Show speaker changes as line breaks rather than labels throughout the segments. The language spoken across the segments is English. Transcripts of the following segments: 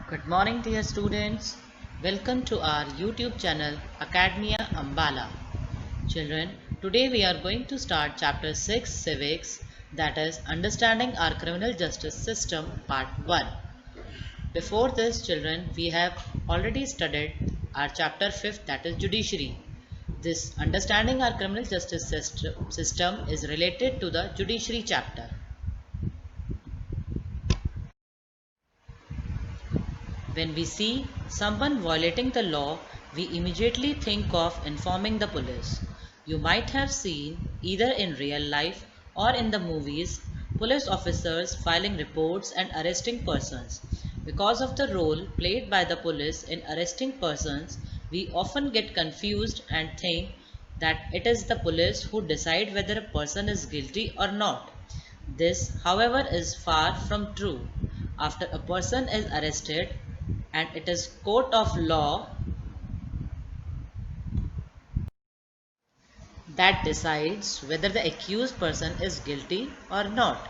Good morning, dear students. Welcome to our YouTube channel Academia Ambala. Children, today we are going to start chapter 6 Civics, that is Understanding Our Criminal Justice System Part 1. Before this, children, we have already studied our chapter 5, that is Judiciary. This Understanding Our Criminal Justice System is related to the Judiciary chapter. When we see someone violating the law, we immediately think of informing the police. You might have seen, either in real life or in the movies, police officers filing reports and arresting persons. Because of the role played by the police in arresting persons, we often get confused and think that it is the police who decide whether a person is guilty or not. This, however, is far from true. After a person is arrested, and it is court of law that decides whether the accused person is guilty or not.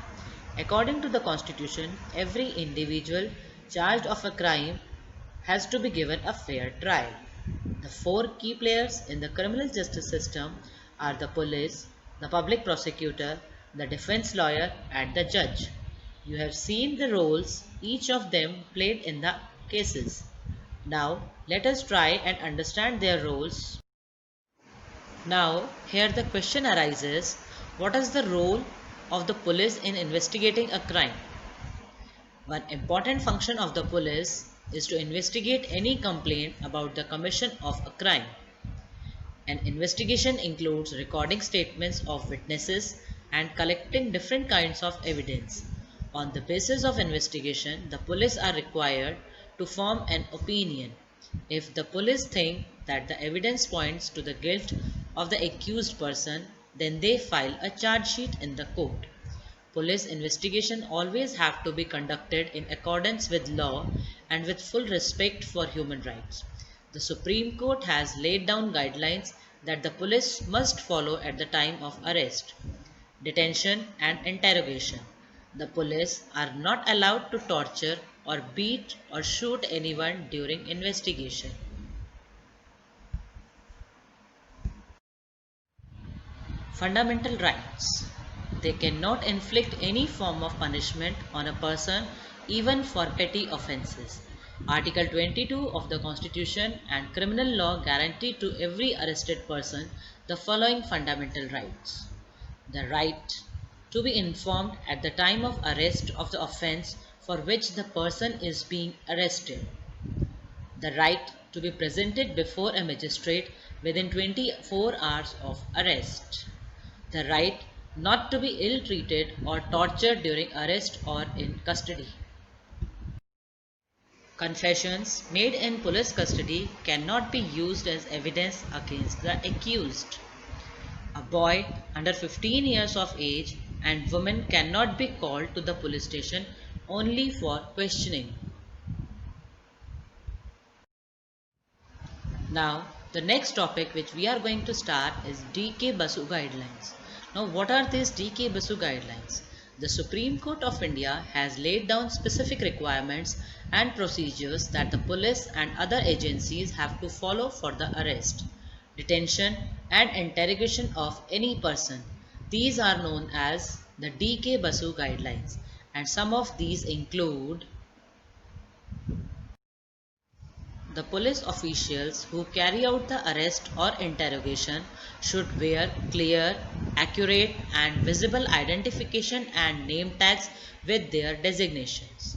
According to the Constitution, every individual charged of a crime has to be given a fair trial. The four key players in the criminal justice system are the police, the public prosecutor, the defense lawyer, and the judge. You have seen the roles each of them played in the cases. Now, let us try and understand their roles. Now, here the question arises, what is the role of the police in investigating a crime? One important function of the police is to investigate any complaint about the commission of a crime. An investigation includes recording statements of witnesses and collecting different kinds of evidence. On the basis of investigation, the police are required to form an opinion. If the police think that the evidence points to the guilt of the accused person, then they file a charge sheet in the court. Police investigation always have to be conducted in accordance with law and with full respect for human rights. The Supreme Court has laid down guidelines that the police must follow at the time of arrest, detention and interrogation. The police are not allowed to torture or beat or shoot anyone during investigation. Fundamental rights. They cannot inflict any form of punishment on a person even for petty offences. Article 22 of the Constitution and criminal law guarantee to every arrested person the following fundamental rights. The right to be informed at the time of arrest of the offence for which the person is being arrested. The right to be presented before a magistrate within 24 hours of arrest. The right not to be ill treated or tortured during arrest or in custody. Confessions made in police custody cannot be used as evidence against the accused. A boy under 15 years of age and woman cannot be called to the police station only for questioning. Now, the next topic which we are going to start is DK Basu guidelines. Now, what are these DK Basu guidelines? The Supreme Court of India has laid down specific requirements and procedures that the police and other agencies have to follow for the arrest, detention and interrogation of any person. These are known as the DK Basu guidelines, and some of these include: the police officials who carry out the arrest or interrogation should wear clear, accurate and visible identification and name tags with their designations.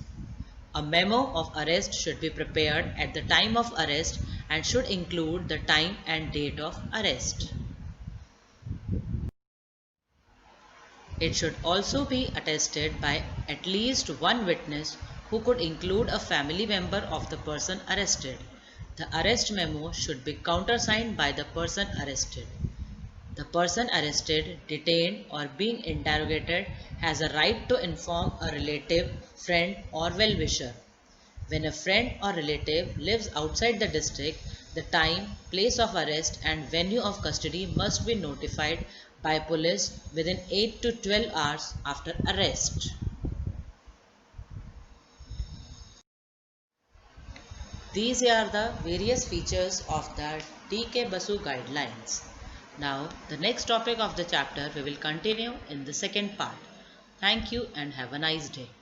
A memo of arrest should be prepared at the time of arrest and should include the time and date of arrest. It should also be attested by at least one witness who could include a family member of the person arrested. The arrest memo should be countersigned by the person arrested. The person arrested, detained or being interrogated has a right to inform a relative, friend or well-wisher. When a friend or relative lives outside the district, the time, place of arrest and venue of custody must be notified by police within 8 to 12 hours after arrest. These are the various features of the DK Basu guidelines. Now, the next topic of the chapter we will continue in the second part. Thank you and have a nice day.